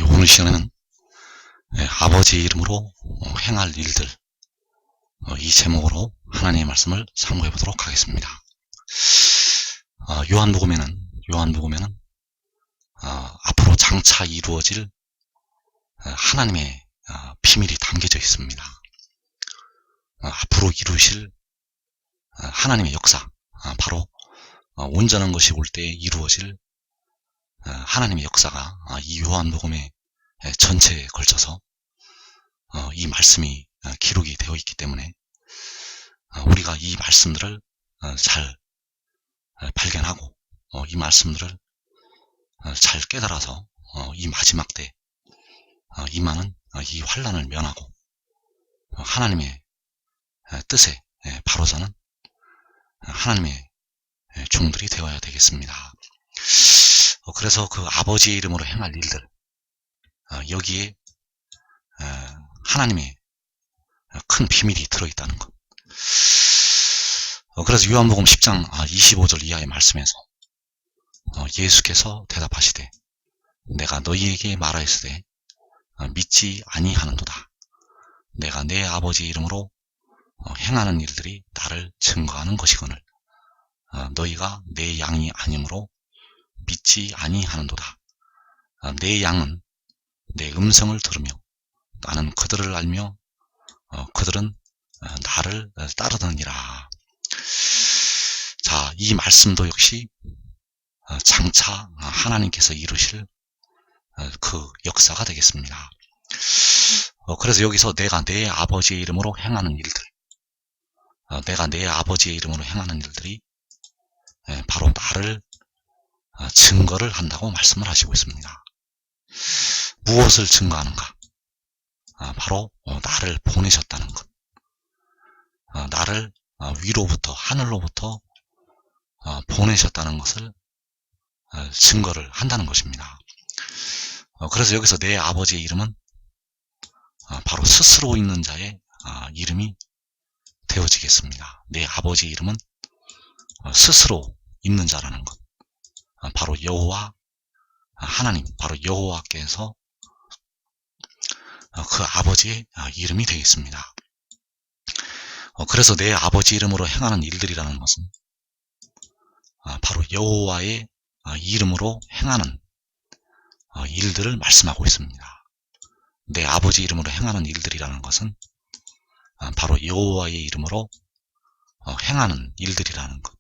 오늘 시간에는 아버지의 이름으로 행할 일들, 이 제목으로 하나님의 말씀을 상고해 보도록 하겠습니다. 요한복음에는 앞으로 장차 이루어질 하나님의 비밀이 담겨져 있습니다. 앞으로 이루실 하나님의 역사, 바로 온전한 것이 올 때 이루어질 하나님의 역사가 이 요한복음의 전체에 걸쳐서 이 말씀이 기록이 되어 있기 때문에 우리가 이 말씀들을 잘 발견하고 이 말씀들을 잘 깨달아서 이 마지막 때 임하는 이 환난을 면하고 하나님의 뜻에 바로서는 하나님의 종들이 되어야 되겠습니다. 그래서 그 아버지의 이름으로 행할 일들, 여기에 하나님의 큰 비밀이 들어있다는 것. 그래서 요한복음 10장 25절 이하의 말씀에서 예수께서 대답하시되 내가 너희에게 말하였으되 믿지 아니하는도다. 내가 내 아버지의 이름으로 행하는 일들이 나를 증거하는 것이거늘 너희가 내 양이 아니므로 믿지 아니하는도다. 내 양은 내 음성을 들으며 나는 그들을 알며 그들은 나를 따르느니라. 자, 이 말씀도 역시 장차 하나님께서 이루실 그 역사가 되겠습니다. 그래서 여기서 내가 내 아버지의 이름으로 행하는 일들, 내가 내 아버지의 이름으로 행하는 일들이 바로 나를 증거를 한다고 말씀을 하시고 있습니다. 무엇을 증거하는가? 바로 나를 보내셨다는 것. 나를 위로부터 하늘로부터 보내셨다는 것을 증거를 한다는 것입니다. 그래서 여기서 내 아버지의 이름은 바로 스스로 있는 자의 이름이 되어지겠습니다. 내 아버지의 이름은 스스로 있는 자라는 것. 바로 여호와 하나님, 바로 여호와께서 그 아버지의 이름이 되겠습니다. 그래서 내 아버지 이름으로 행하는 일들이라는 것은 바로 여호와의 이름으로 행하는 일들을 말씀하고 있습니다. 내 아버지 이름으로 행하는 일들이라는 것은 바로 여호와의 이름으로 행하는 일들이라는 것.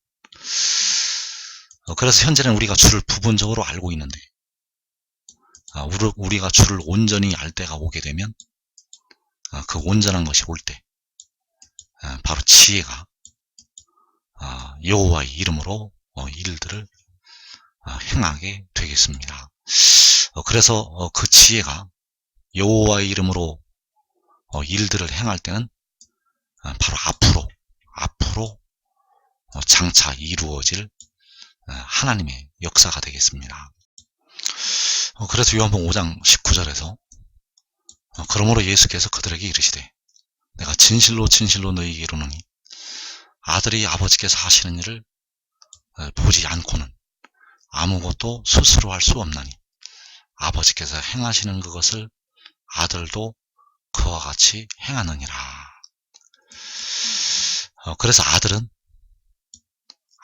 그래서 현재는 우리가 주를 부분적으로 알고 있는데 우리가 주를 온전히 알 때가 오게 되면 그 온전한 것이 올 때 바로 지혜가 여호와의 이름으로 일들을 행하게 되겠습니다. 그래서 그 지혜가 여호와의 이름으로 일들을 행할 때는 바로 앞으로 장차 이루어질 하나님의 역사가 되겠습니다. 그래서 요한복음 5장 19절에서 그러므로 예수께서 그들에게 이르시되 내가 진실로 너희에게 이르노니 아들이 아버지께서 하시는 일을 보지 않고는 아무것도 스스로 할 수 없나니 아버지께서 행하시는 그것을 아들도 그와 같이 행하느니라. 그래서 아들은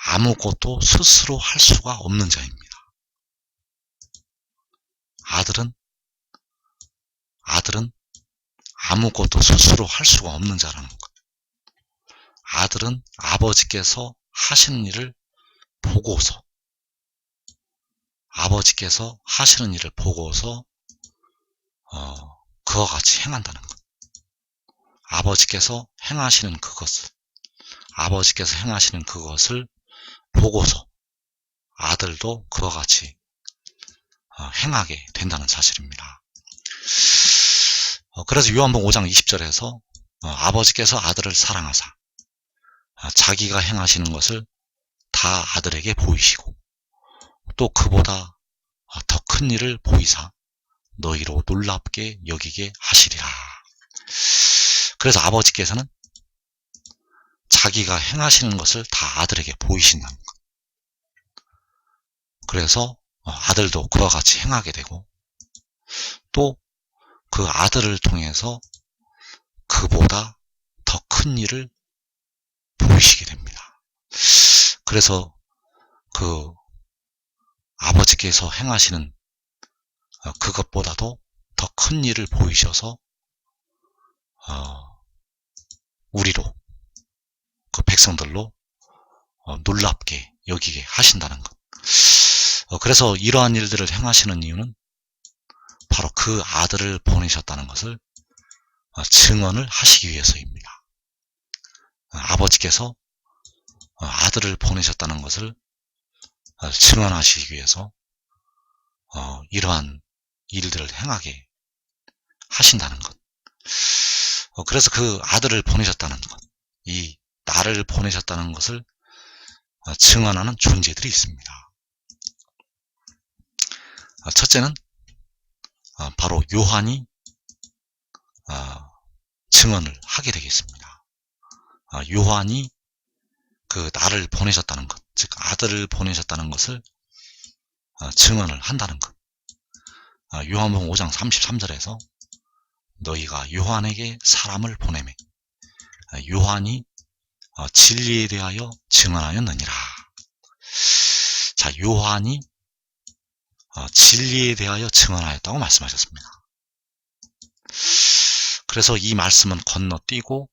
아무것도 스스로 할 수가 없는 자입니다. 아들은 아무것도 스스로 할 수가 없는 자라는 것. 아들은 아버지께서 하시는 일을 보고서 그와 같이 행한다는 것. 아버지께서 행하시는 그것을 보고서 아들도 그와 같이 행하게 된다는 사실입니다. 그래서 요한복음 5장 20절에서 아버지께서 아들을 사랑하사 자기가 행하시는 것을 다 아들에게 보이시고 또 그보다 더 큰 일을 보이사 너희로 놀랍게 여기게 하시리라. 그래서 아버지께서는 자기가 행하시는 것을 다 아들에게 보이신다는 것. 그래서 아들도 그와 같이 행하게 되고 또 그 아들을 통해서 그보다 더 큰 일을 보이시게 됩니다. 그래서 그 아버지께서 행하시는 그것보다도 더 큰 일을 보이셔서 우리로, 그 백성들로 놀랍게 여기게 하신다는 것. 그래서 이러한 일들을 행하시는 이유는 바로 그 아들을 보내셨다는 것을 증언을 하시기 위해서입니다. 아버지께서 아들을 보내셨다는 것을 증언하시기 위해서 이러한 일들을 행하게 하신다는 것. 그래서 그 아들을 보내셨다는 것, 이 나를 보내셨다는 것을 증언하는 존재들이 있습니다. 첫째는 바로 요한이 증언을 하게 되겠습니다. 요한이 그 나를 보내셨다는 것, 즉 아들을 보내셨다는 것을 증언을 한다는 것. 요한복음 5장 33절에서 너희가 요한에게 사람을 보내매 요한이 진리에 대하여 증언하였느니라. 자, 요한이 진리에 대하여 증언하였다고 말씀하셨습니다. 그래서 이 말씀은 건너뛰고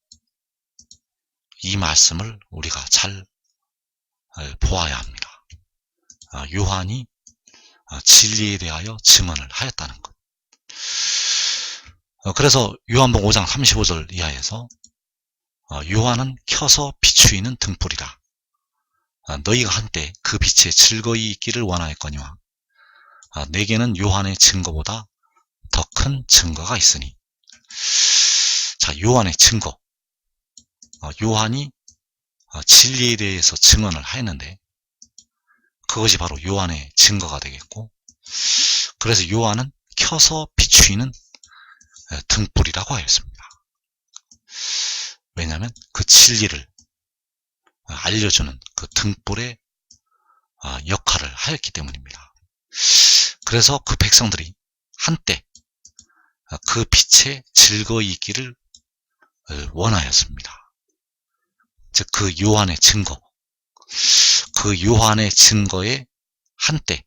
이 말씀을 우리가 잘 보아야 합니다. 요한이 진리에 대하여 증언을 하였다는 것. 그래서 요한복음 5장 35절 이하에서 요한은 켜서 비추이는 등불이라. 너희가 한때 그 빛에 즐거이 있기를 원하였거니와 내게는 요한의 증거보다 더 큰 증거가 있으니. 자, 요한의 증거. 요한이 진리에 대해서 증언을 하였는데 그것이 바로 요한의 증거가 되겠고, 그래서 요한은 켜서 비추이는 등불이라고 하였습니다. 왜냐하면 그 진리를 알려주는 그 등불의 역할을 하였기 때문입니다. 그래서 그 백성들이 한때 그 빛에 즐거이 있기를 원하였습니다. 즉 그 요한의 증거, 그 요한의 증거에 한때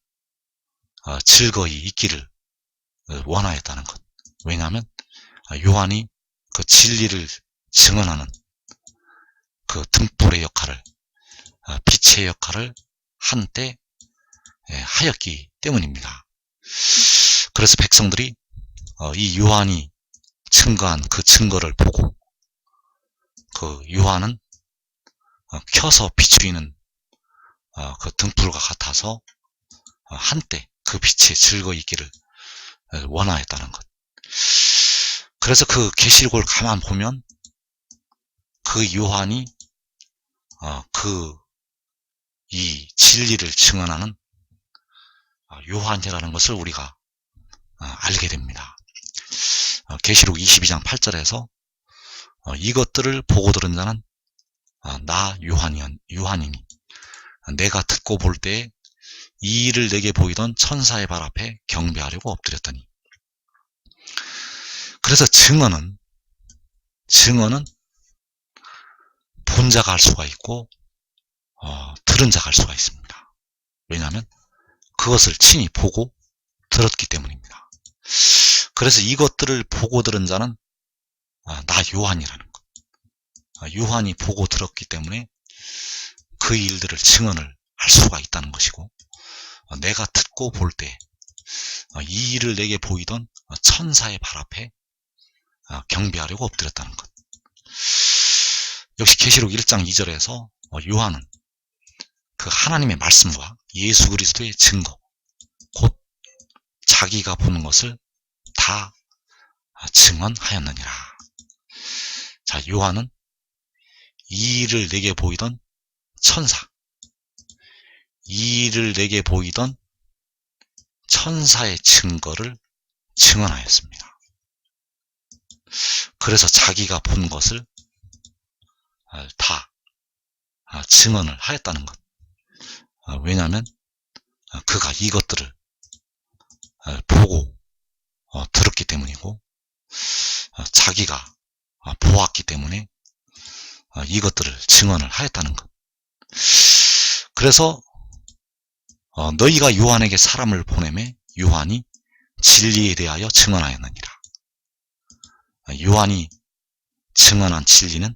즐거이 있기를 원하였다는 것. 왜냐하면 요한이 그 진리를 증언하는 그 등불의 역할을, 빛의 역할을 한때 하였기 때문입니다. 그래서 백성들이 이 요한이 증거한 그 증거를 보고 그 요한은 켜서 비추이는 그 등불과 같아서 한때 그 빛에 즐거이 있기를 원하였다는 것. 그래서 그 계시록을 가만 보면 그 요한이 이 진리를 증언하는 요한이라는 것을 우리가 알게 됩니다. 계시록 22장 8절에서 이것들을 보고 들은 자는 나 요한이니 내가 듣고 볼 때에 이 일을 내게 보이던 천사의 발 앞에 경배하려고 엎드렸더니. 그래서 증언은 본 자가 할 수가 있고 들은 자가 할 수가 있습니다. 왜냐하면 그것을 친히 보고 들었기 때문입니다. 그래서 이것들을 보고 들은 자는 나 요한이라는 것. 요한이 보고 들었기 때문에 그 일들을 증언을 할 수가 있다는 것이고, 내가 듣고 볼 때 이 일을 내게 보이던 천사의 발 앞에 경배하려고 엎드렸다는 것. 역시 계시록 1장 2절에서 요한은 그 하나님의 말씀과 예수 그리스도의 증거, 곧 자기가 보는 것을 다 증언하였느니라. 자, 요한은 이 일을 내게 보이던 천사, 이 일을 내게 보이던 천사의 증거를 증언하였습니다. 그래서 자기가 본 것을 다 증언을 하였다는 것. 왜냐하면 그가 이것들을 보고 자기가 보았기 때문에 이것들을 증언을 하였다는 것. 그래서 너희가 요한에게 사람을 보내매 요한이 진리에 대하여 증언하였느니라. 요한이 증언한 진리는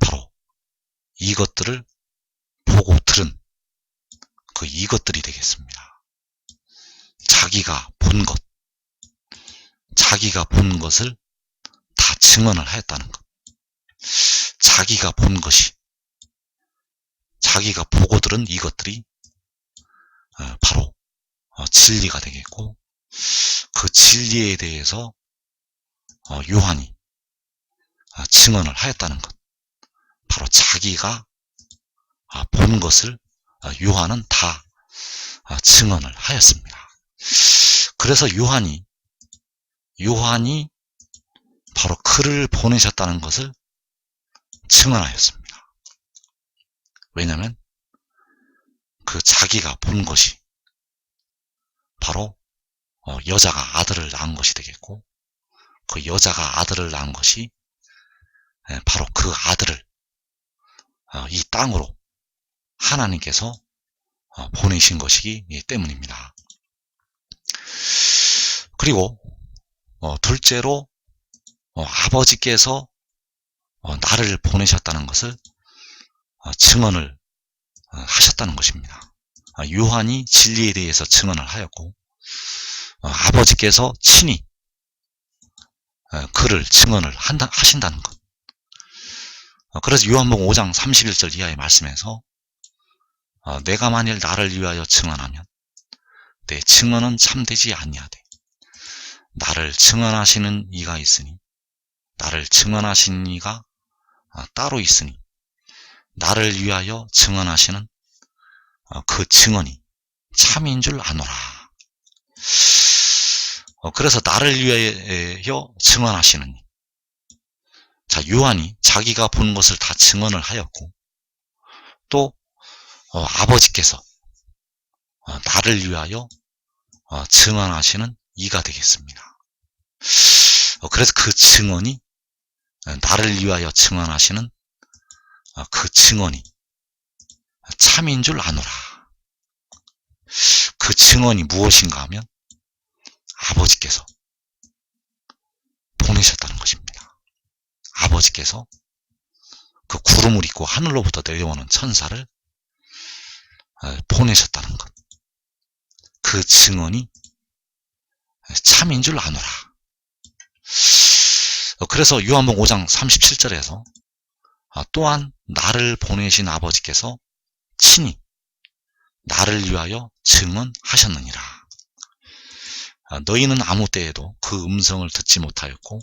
바로 이것들을 보고 들은 이것들이 되겠습니다. 자기가 본 것, 자기가 본 것을 다 증언을 하였다는 것. 자기가 본 것이, 자기가 보고 들은 이것들이 바로 진리가 되겠고, 그 진리에 대해서 요한이 증언을 하였다는 것. 바로 자기가 본 것을 요한은 다 증언을 하였습니다. 그래서 요한이 바로 그를 보내셨다는 것을 증언하였습니다. 왜냐하면 그 자기가 본 것이 바로 여자가 아들을 낳은 것이 되겠고, 그 여자가 아들을 낳은 것이 바로 그 아들을 이 땅으로 하나님께서 보내신 것이기 때문입니다. 그리고 둘째로 아버지께서 나를 보내셨다는 것을 증언을 하셨다는 것입니다. 요한이 진리에 대해서 증언을 하였고, 아버지께서 친히 그를 증언을 하신다는 것. 그래서 요한복음 5장 31절 이하의 말씀에서 내가 만일 나를 위하여 증언하면 내 증언은 참되지 아니하되 나를 증언하시는 이가 있으니 나를 증언하시는 이가 따로 있으니 나를 위하여 증언하시는 그 증언이 참인 줄 아노라. 그래서 나를 위하여 증언하시는 이. 자, 요한이 자기가 본 것을 다 증언을 하였고, 또 아버지께서 나를 위하여 증언하시는 이가 되겠습니다. 그래서 그 증언이, 나를 위하여 증언하시는 그 증언이 참인 줄 아노라. 그 증언이 무엇인가 하면 아버지께서 보내셨다는 것입니다. 아버지께서 그 구름을 입고 하늘로부터 내려오는 천사를 보내셨다는 것. 그 증언이 참인 줄 아노라. 그래서 요한복음 5장 37절에서 또한 나를 보내신 아버지께서 친히 나를 위하여 증언하셨느니라. 너희는 아무 때에도 그 음성을 듣지 못하였고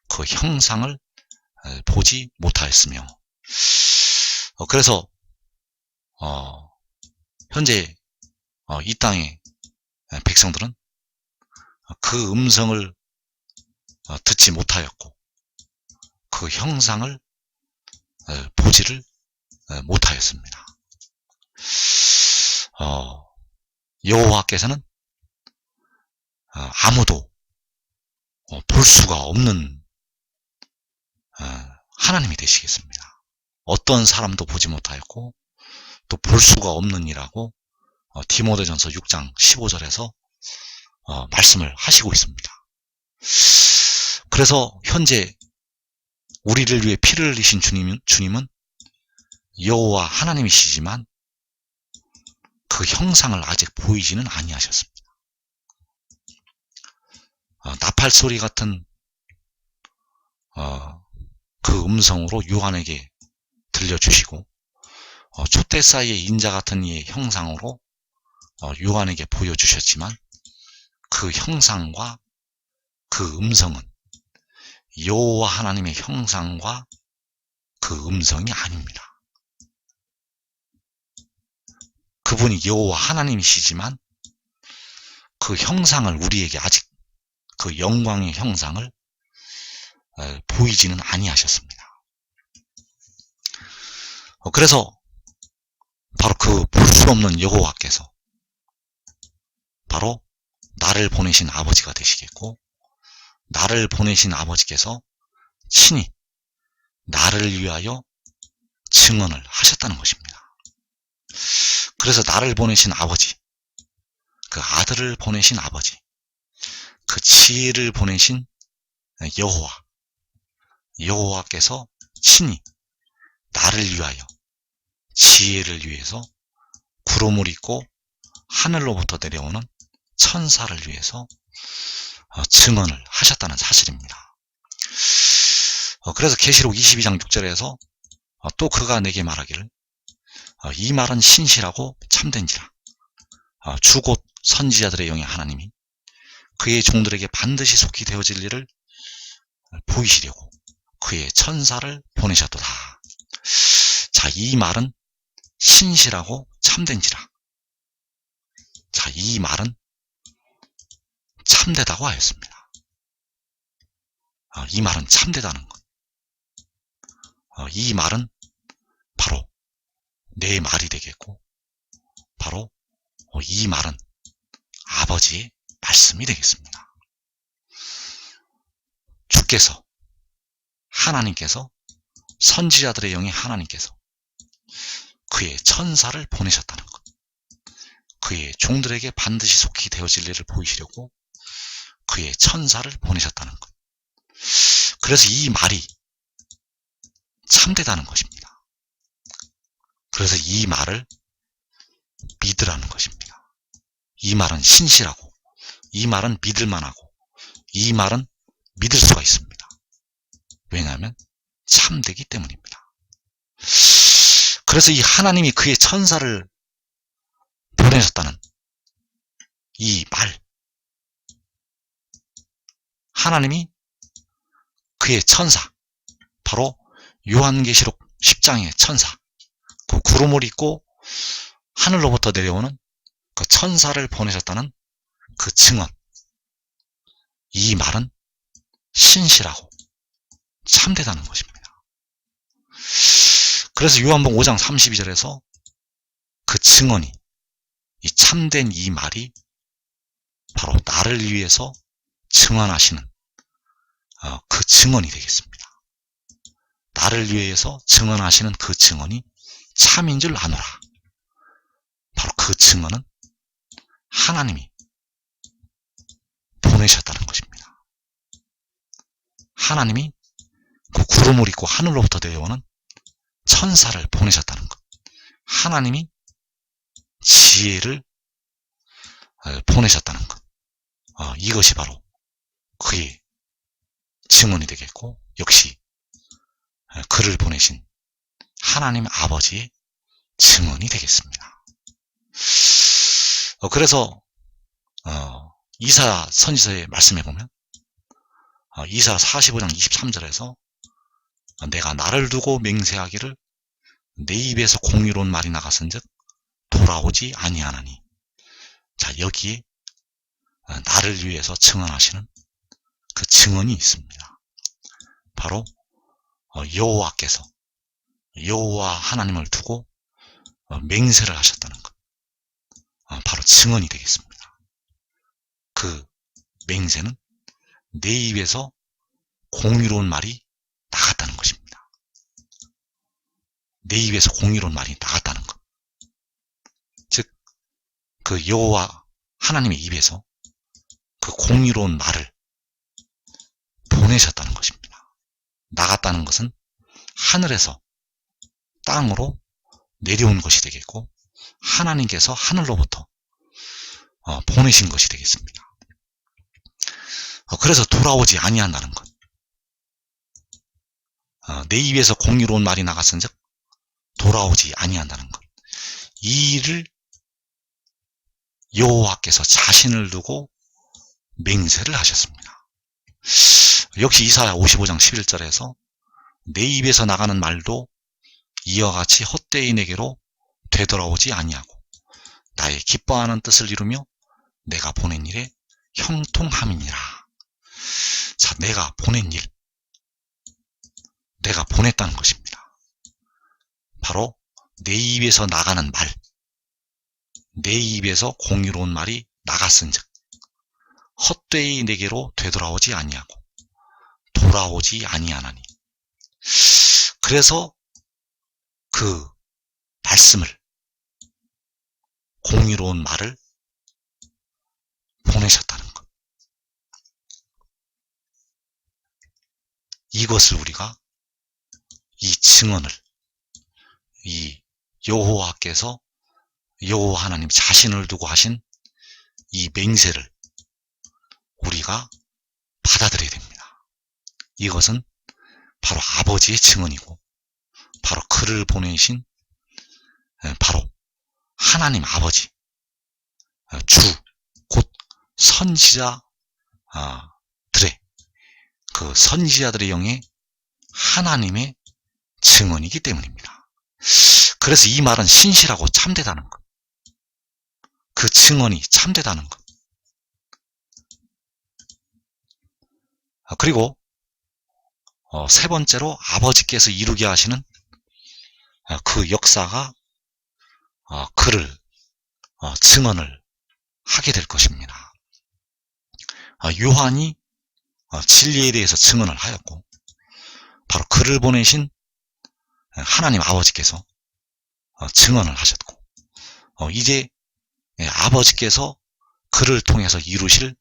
그 형상을 보지 못하였으며. 그래서 현재 이 땅의 백성들은 그 음성을 듣지 못하였고 그 형상을 보지를 못하였습니다. 여호와께서는 아무도 볼 수가 없는 하나님이 되시겠습니다. 어떤 사람도 보지 못하였고 또 볼 수가 없는 이라고 디모데전서 6장 15절에서 말씀을 하시고 있습니다. 그래서 현재 우리를 위해 피를 흘리신 주님은 여호와 하나님이시지만 그 형상을 아직 보이지는 아니하셨습니다. 나팔 소리 같은 그 음성으로 요한에게 들려주시고 촛대 사이의 인자 같은 이의 형상으로 요한에게 보여주셨지만 그 형상과 그 음성은 여호와 하나님의 형상과 그 음성이 아닙니다. 그분이 여호와 하나님이시지만 그 형상을 우리에게 아직 그 영광의 형상을 보이지는 아니하셨습니다. 그래서 바로 그 볼 수 없는 여호와께서 바로 나를 보내신 아버지가 되시겠고 나를 보내신 아버지께서 친히 나를 위하여 증언을 하셨다는 것입니다. 그래서 나를 보내신 아버지, 그 아들을 보내신 아버지, 그 지혜를 보내신 여호와께서 친히 나를 위하여, 지혜를 위해서 구름을 입고 하늘로부터 내려오는 천사를 위해서 증언을 하셨다는 사실입니다. 그래서 계시록 22장 6절에서 또 그가 내게 말하기를 이 말은 신실하고 참된지라. 주 곧 선지자들의 영의 하나님이 그의 종들에게 반드시 속히 되어질 일을 보이시려고 그의 천사를 보내셨도다. 자, 이 말은 신실하고 참된지라. 자, 이 말은 참되다고 하였습니다. 이 말은 참되다는 것. 이 말은 바로 내 말이 되겠고, 바로 이 말은 아버지의 말씀이 되겠습니다. 주께서, 하나님께서, 선지자들의 영의 하나님께서 그의 천사를 보내셨다는 것, 그의 종들에게 반드시 속히 되어질 일을 보이시려고 그의 천사를 보내셨다는 것. 그래서 이 말이 참되다는 것입니다. 그래서 이 말을 믿으라는 것입니다. 이 말은 신실하고, 이 말은 믿을만하고, 이 말은 믿을 수가 있습니다. 왜냐하면 참되기 때문입니다. 그래서 이 하나님이 그의 천사를 보내셨다는 이 말, 하나님이 그의 천사, 바로 요한계시록 10장의 천사, 그 구름을 입고 하늘로부터 내려오는 그 천사를 보내셨다는 그 증언, 이 말은 신실하고 참되다는 것입니다. 그래서 요한복음 5장 32절에서 그 증언이, 이 참된 이 말이 바로 나를 위해서 증언하시는 그 증언이 되겠습니다. 나를 위해서 증언하시는 그 증언이 참인 줄 아노라. 바로 그 증언은 하나님이 보내셨다는 것입니다. 하나님이 그 구름을 입고 하늘로부터 내려오는 천사를 보내셨다는 것. 하나님이 지혜를 보내셨다는 것. 이것이 바로 그의 증언이 되겠고, 역시 그를 보내신 하나님 아버지의 증언이 되겠습니다. 그래서 이사야 선지서에 말씀해 보면 이사야 45장 23절에서 내가 나를 두고 맹세하기를 내 입에서 공의로운 말이 나갔은즉 돌아오지 아니하나니. 자, 여기에 나를 위해서 증언하시는 그 증언이 있습니다. 바로 여호와께서, 여호와 하나님을 두고 맹세를 하셨다는 것, 바로 증언이 되겠습니다. 그 맹세는 내 입에서 공의로운 말이 나갔다는 것입니다. 내 입에서 공의로운 말이 나갔다는 것, 즉 그 여호와 하나님의 입에서 그 공의로운 말을 보내셨다는 것입니다. 나갔다는 것은 하늘에서 땅으로 내려온 것이 되겠고, 하나님께서 하늘로부터 보내신 것이 되겠습니다. 그래서 돌아오지 아니한다는 것, 내 입에서 공의로운 말이 나갔은즉 돌아오지 아니한다는 것, 이 일을 여호와께서 자신을 두고 맹세를 하셨습니다. 역시 이사야 55장 11절에서 내 입에서 나가는 말도 이와 같이 헛되이 내게로 되돌아오지 아니하고 나의 기뻐하는 뜻을 이루며 내가 보낸 일에 형통함이니라. 자, 내가 보낸 일, 내가 보냈다는 것입니다. 바로 내 입에서 나가는 말, 내 입에서 공의로운 말이 나갔은즉 헛되이 내게로 되돌아오지 아니하고 돌아오지 아니하나니. 그래서 그 말씀을, 공의로운 말을 보내셨다는 것. 이것을 우리가, 이 증언을, 이 여호와께서, 여호와 하나님 자신을 두고 하신 이 맹세를 우리가 받아들여야 됩니다. 이것은 바로 아버지의 증언이고, 바로 그를 보내신 바로 하나님 아버지, 주, 곧 선지자들의, 그 선지자들의 영의 하나님의 증언이기 때문입니다. 그래서 이 말은 신실하고 참되다는 것, 그 증언이 참되다는 것. 그리고 세 번째로 아버지께서 이루게 하시는 그 역사가 그를 증언을 하게 될 것입니다. 요한이 진리에 대해서 증언을 하였고, 바로 그를 보내신 하나님 아버지께서 증언을 하셨고, 이제 아버지께서 그를 통해서 이루실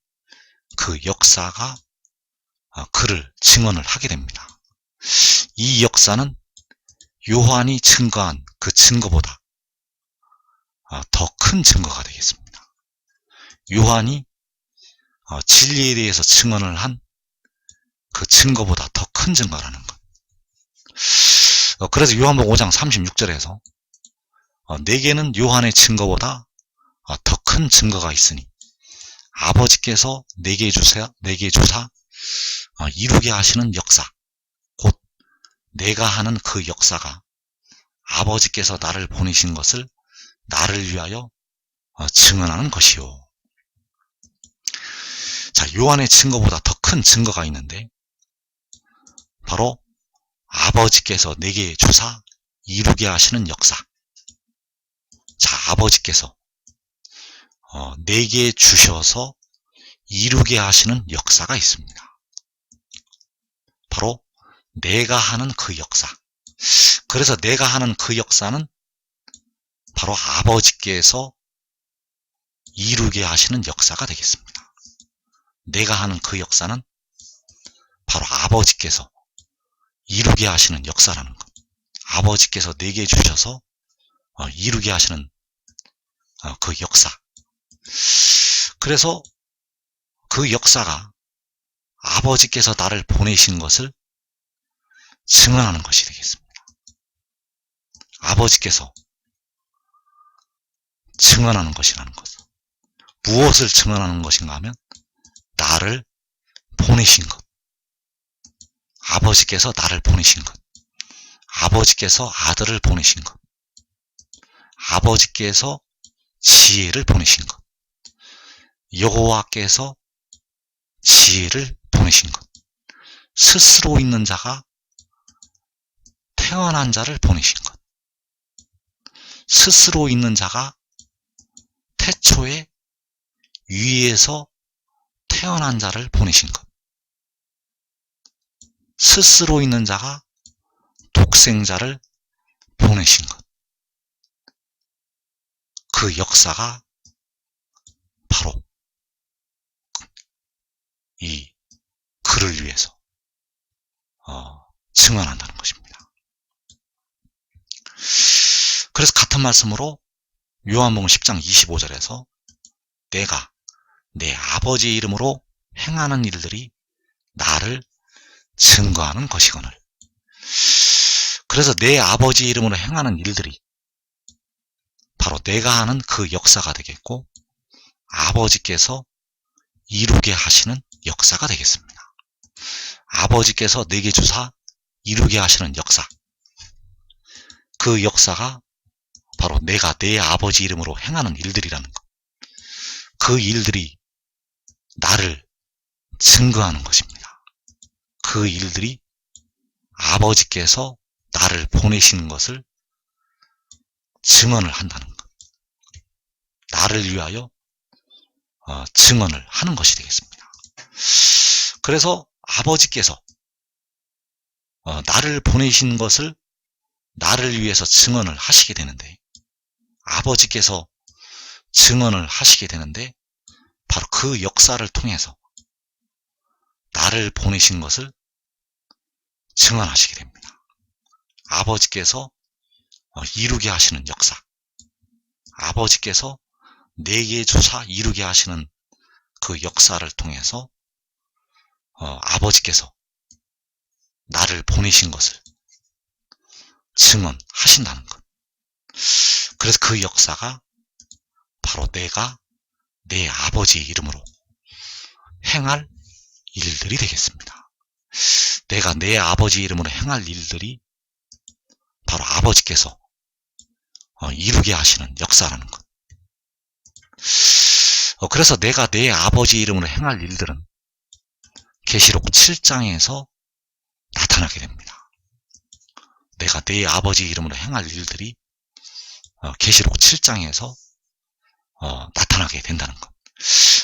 그 역사가 그를 증언을 하게 됩니다. 이 역사는 요한이 증거한 그 증거보다 더 큰 증거가 되겠습니다. 요한이 진리에 대해서 증언을 한 그 증거보다 더 큰 증거라는 것. 그래서 요한복음 5장 36절에서 내게는 요한의 증거보다 더 큰 증거가 있으니 아버지께서 내게 주사 이루게 하시는 역사, 곧 내가 하는 그 역사가 아버지께서 나를 보내신 것을 나를 위하여 증언하는 것이요. 자, 요한의 증거보다 더 큰 증거가 있는데, 바로 아버지께서 내게 주사 이루게 하시는 역사. 자, 아버지께서 내게 주셔서 이루게 하시는 역사가 있습니다. 바로 내가 하는 그 역사. 그래서 내가 하는 그 역사는 바로 아버지께서 이루게 하시는 역사가 되겠습니다. 내가 하는 그 역사는 바로 아버지께서 이루게 하시는 역사라는 것. 아버지께서 내게 주셔서 이루게 하시는 그 역사. 그래서 그 역사가 아버지께서 나를 보내신 것을 증언하는 것이 되겠습니다. 아버지께서 증언하는 것이라는 것은 무엇을 증언하는 것인가 하면 나를 보내신 것. 아버지께서 나를 보내신 것. 아버지께서 아들을 보내신 것. 아버지께서 지혜를 보내신 것. 여호와께서 지혜를 보내신 것. 스스로 있는 자가 태어난 자를 보내신 것. 스스로 있는 자가 태초에 위에서 태어난 자를 보내신 것. 스스로 있는 자가 독생자를 보내신 것. 그 역사가 바로 이 그를 위해서 증언한다는 것입니다. 그래서 같은 말씀으로 요한복음 10장 25절에서 내가 내 아버지의 이름으로 행하는 일들이 나를 증거하는 것이거늘. 그래서 내 아버지의 이름으로 행하는 일들이 바로 내가 하는 그 역사가 되겠고, 아버지께서 이루게 하시는 역사가 되겠습니다. 아버지께서 내게 주사 이루게 하시는 역사. 그 역사가 바로 내가 내 아버지 이름으로 행하는 일들이라는 것. 그 일들이 나를 증거하는 것입니다. 그 일들이 아버지께서 나를 보내시는 것을 증언을 한다는 것. 나를 위하여 증언을 하는 것이 되겠습니다. 그래서 아버지께서 나를 보내신 것을 나를 위해서 증언을 하시게 되는데, 아버지께서 증언을 하시게 되는데, 바로 그 역사를 통해서 나를 보내신 것을 증언하시게 됩니다. 아버지께서 이루게 하시는 역사, 아버지께서 내게 주사 이루게 하시는 그 역사를 통해서 아버지께서 나를 보내신 것을 증언하신다는 것. 그래서 그 역사가 바로 내가 내 아버지의 이름으로 행할 일들이 되겠습니다. 내가 내 아버지 이름으로 행할 일들이 바로 아버지께서 이루게 하시는 역사라는 것. 그래서 내가 내 아버지 이름으로 행할 일들은 계시록 7장에서 나타나게 됩니다. 내가 내 아버지 이름으로 행할 일들이 계시록 7장에서 나타나게 된다는 것.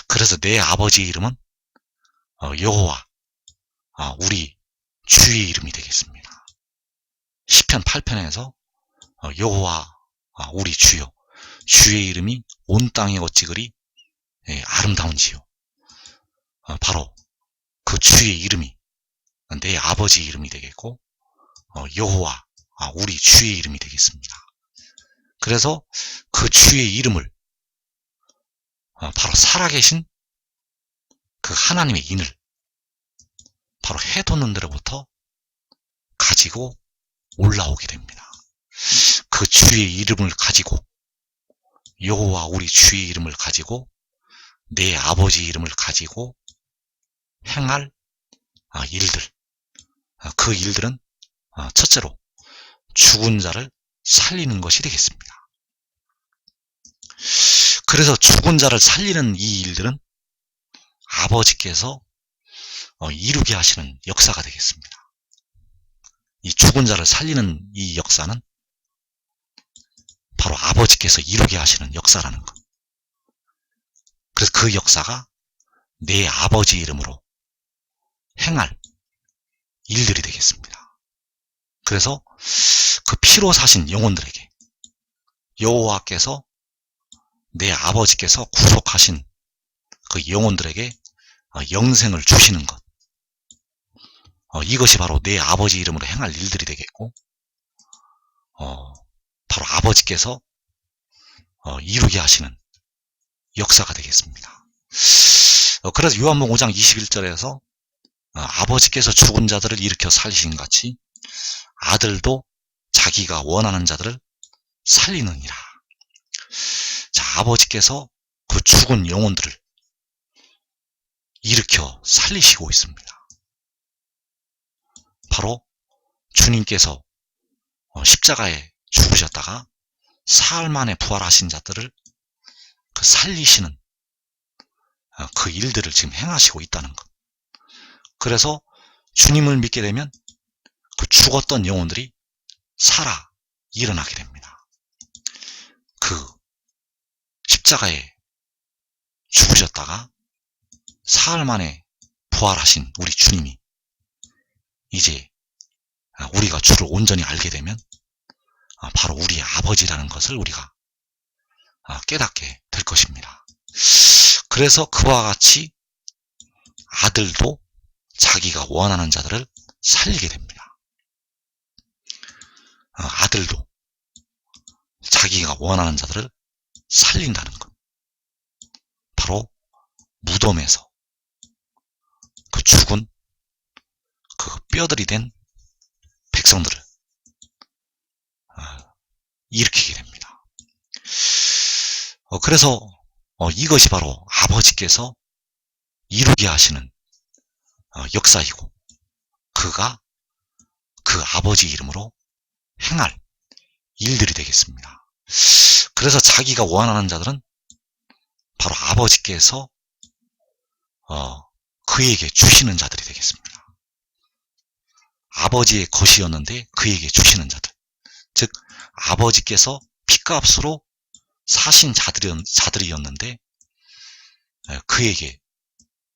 그래서 내 아버지 이름은 여호와 우리 주의 이름이 되겠습니다. 시편 8편에서 여호와 우리 주여, 주의 이름이 온 땅에 어찌그리 아름다운지요. 바로 그 주의 이름이 내 아버지 이름이 되겠고, 여호와 우리 주의 이름이 되겠습니다. 그래서 그 주의 이름을 바로 살아계신 그 하나님의 인을 바로 해돋는 데로부터 가지고 올라오게 됩니다. 그 주의 이름을 가지고, 여호와 우리 주의 이름을 가지고, 내 아버지 이름을 가지고 행할 일들, 그 일들은 첫째로 죽은 자를 살리는 것이 되겠습니다. 그래서 죽은 자를 살리는 이 일들은 아버지께서 이루게 하시는 역사가 되겠습니다. 이 죽은 자를 살리는 이 역사는 바로 아버지께서 이루게 하시는 역사라는 것. 그래서 그 역사가 내 아버지 이름으로 행할 일들이 되겠습니다. 그래서 그 피로 사신 영혼들에게 여호와께서, 내 아버지께서 구속하신 그 영혼들에게 영생을 주시는 것, 이것이 바로 내 아버지 이름으로 행할 일들이 되겠고, 바로 아버지께서 이루게 하시는 역사가 되겠습니다. 그래서 요한복음 5장 21절에서 아버지께서 죽은 자들을 일으켜 살리신 같이 아들도 자기가 원하는 자들을 살리느니라. 자, 아버지께서 그 죽은 영혼들을 일으켜 살리시고 있습니다. 바로 주님께서 십자가에 죽으셨다가 사흘 만에 부활하신 자들을 그 살리시는 그 일들을 지금 행하시고 있다는 것. 그래서 주님을 믿게 되면 그 죽었던 영혼들이 살아 일어나게 됩니다. 그 십자가에 죽으셨다가 사흘 만에 부활하신 우리 주님이 이제 우리가 주를 온전히 알게 되면 바로 우리의 아버지라는 것을 우리가 깨닫게 될 것입니다. 그래서 그와 같이 아들도 자기가 원하는 자들을 살리게 됩니다. 아들도 자기가 원하는 자들을 살린다는 것. 바로 무덤에서 그 죽은 그 뼈들이 된 백성들을 일으키게 됩니다. 그래서 이것이 바로 아버지께서 이루게 하시는 역사이고, 그가 그 아버지 이름으로 행할 일들이 되겠습니다. 그래서 자기가 원하는 자들은 바로 아버지께서 그에게 주시는 자들이 되겠습니다. 아버지의 것이었는데 그에게 주시는 자들, 즉 아버지께서 핏값으로 사신 자들이었는데 그에게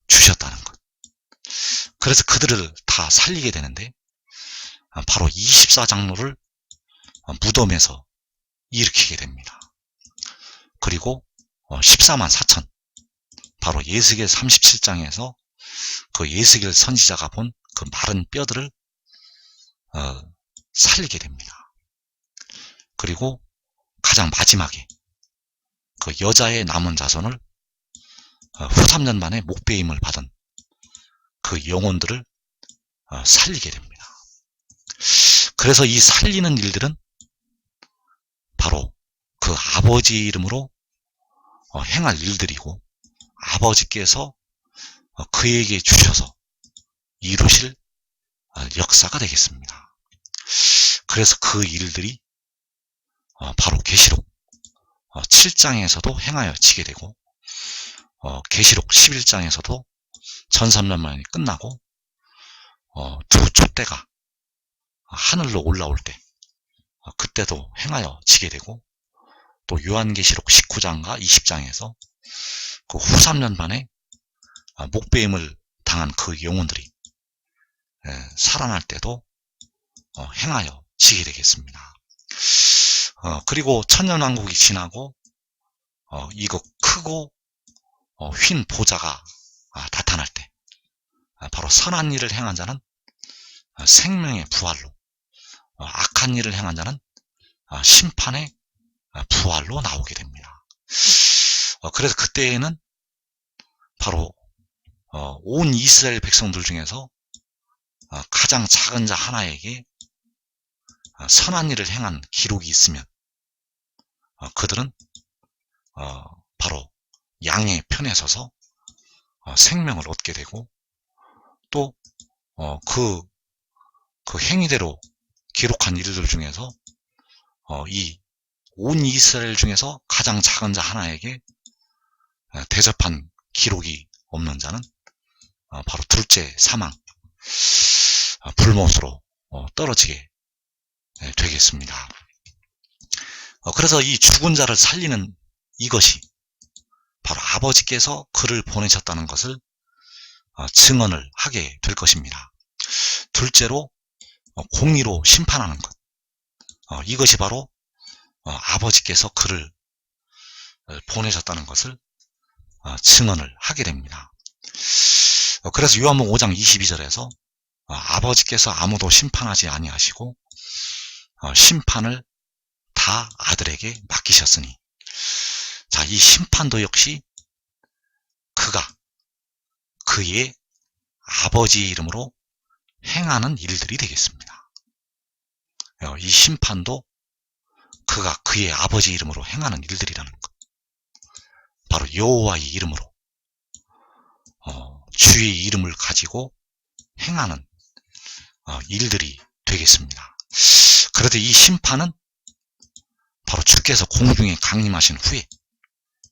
주셨다는 것. 그래서 그들을 다 살리게 되는데 바로 24장로를 무덤에서 일으키게 됩니다. 그리고 14만 4천, 바로 예스겔 37장에서 그 예스겔 선지자가 본 그 마른 뼈들을 살리게 됩니다. 그리고 가장 마지막에 그 여자의 남은 자손을 후 3년 만에 목배임을 받은 그 영혼들을 살리게 됩니다. 그래서 이 살리는 일들은 바로 그 아버지 이름으로 행할 일들이고, 아버지께서 그에게 주셔서 이루실 역사가 되겠습니다. 그래서 그 일들이 바로 계시록 7장에서도 행하여지게 되고, 계시록 11장에서도 1300년 만에 끝나고 두 촛대가 하늘로 올라올 때 그때도 행하여지게 되고, 또 요한계시록 19장과 20장에서 그 후 3년 만에 목배임을 당한 그 영혼들이 살아날 때도 행하여지게 되겠습니다. 그리고 천년왕국이 지나고 이거 크고 휜 보좌가 나타날 때 바로 선한 일을 행한 자는 생명의 부활로, 악한 일을 행한 자는 심판의 부활로 나오게 됩니다. 그래서 그때에는 바로 온 이스라엘 백성들 중에서 가장 작은 자 하나에게 선한 일을 행한 기록이 있으면 그들은 바로 양의 편에 서서 생명을 얻게 되고, 또 그 행위대로 기록한 일들 중에서 이 온 이스라엘 중에서 가장 작은 자 하나에게 대접한 기록이 없는 자는 바로 둘째 사망, 불못으로 떨어지게 되겠습니다. 그래서 이 죽은 자를 살리는 이것이 바로 아버지께서 그를 보내셨다는 것을 증언을 하게 될 것입니다. 둘째로 공의로 심판하는 것, 이것이 바로 아버지께서 그를 보내셨다는 것을 증언을 하게 됩니다. 그래서 요한복음 5장 22절에서 아버지께서 아무도 심판하지 아니하시고 심판을 다 아들에게 맡기셨으니, 자, 이 심판도 역시 그가 그의 아버지 이름으로 행하는 일들이 되겠습니다. 이 심판도 그가 그의 아버지 이름으로 행하는 일들이라는 것, 바로 여호와의 이름으로 주의 이름을 가지고 행하는 일들이 되겠습니다. 그런데 이 심판은 바로 주께서 공중에 강림하신 후에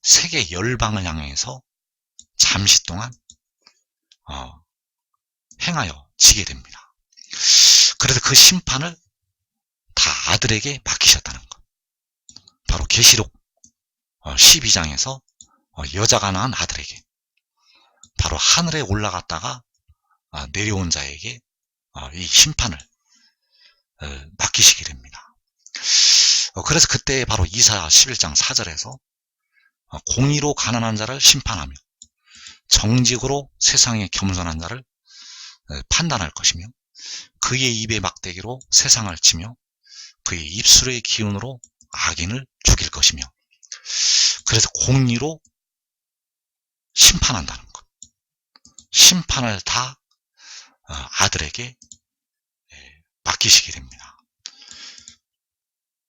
세계 열방을 향해서 잠시 동안 행하여지게 됩니다. 그래서 그 심판을 다 아들에게 맡기셨다는 것, 바로 계시록 12장에서 여자가 낳은 아들에게, 바로 하늘에 올라갔다가 내려온 자에게 이 심판을 맡기시게 됩니다. 그래서 그때 바로 이사야 11장 4절에서 공의로 가난한 자를 심판하며 정직으로 세상에 겸손한 자를 판단할 것이며 그의 입의 막대기로 세상을 치며 그의 입술의 기운으로 악인을 죽일 것이며, 그래서 공의로 심판한다는 것, 심판을 다 아들에게 맡기시게 됩니다.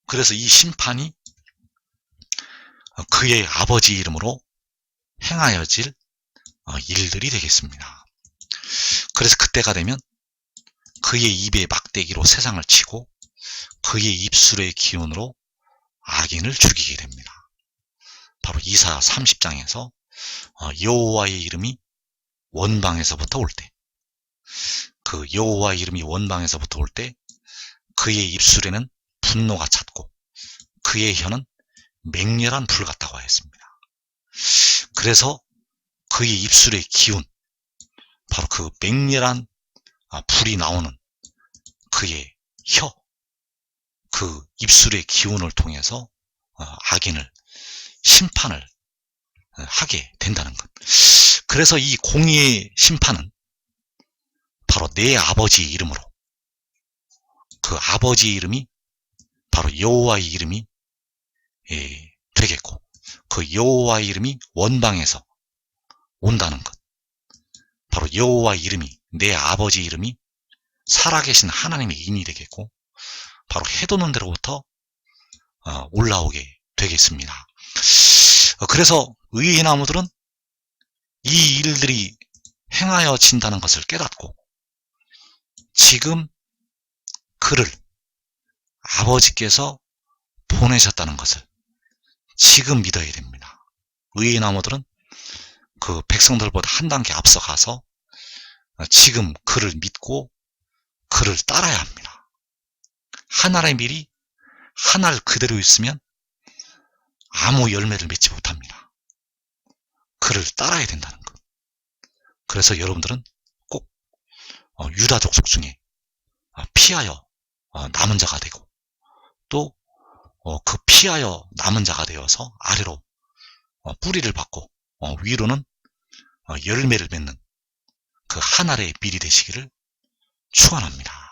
그래서 이 심판이 그의 아버지 이름으로 행하여질 일들이 되겠습니다. 그래서 그때가 되면 그의 입의 막대기로 세상을 치고 그의 입술의 기운으로 악인을 죽이게 됩니다. 바로 이사야 30장에서 여호와의 이름이 원방에서부터 올 때, 그 여호와의 이름이 원방에서부터 올 때 그의 입술에는 분노가 찼고 그의 혀는 맹렬한 불 같다고 하였습니다. 그래서 그의 입술의 기운, 바로 그 맹렬한 불이 나오는 그의 혀, 그 입술의 기운을 통해서 악인을 심판을 하게 된다는 것. 그래서 이 공의의 심판은 바로 내 아버지의 이름으로, 그 아버지의 이름이 바로 여호와의 이름이 되겠고, 그 여호와의 이름이 원방에서 온다는 것, 바로 여호와의 이름이, 내 아버지 이름이 살아계신 하나님의 인이 되겠고, 바로 해돋는 데로부터 올라오게 되겠습니다. 그래서 의의 나무들은 이 일들이 행하여진다는 것을 깨닫고 지금 그를 아버지께서 보내셨다는 것을 지금 믿어야 됩니다. 의의 나무들은 그 백성들보다 한 단계 앞서가서 지금 그를 믿고 그를 따라야 합니다. 하나의 밀이 하나를 그대로 있으면 아무 열매를 맺지 못합니다. 그를 따라야 된다는 것. 그래서 여러분들은 꼭 유다 족속 중에 피하여 남은 자가 되고, 또 그 피하여 남은 자가 되어서 아래로 뿌리를 받고 위로는 열매를 맺는 그 하나의 밀이 되시기를 축원합니다.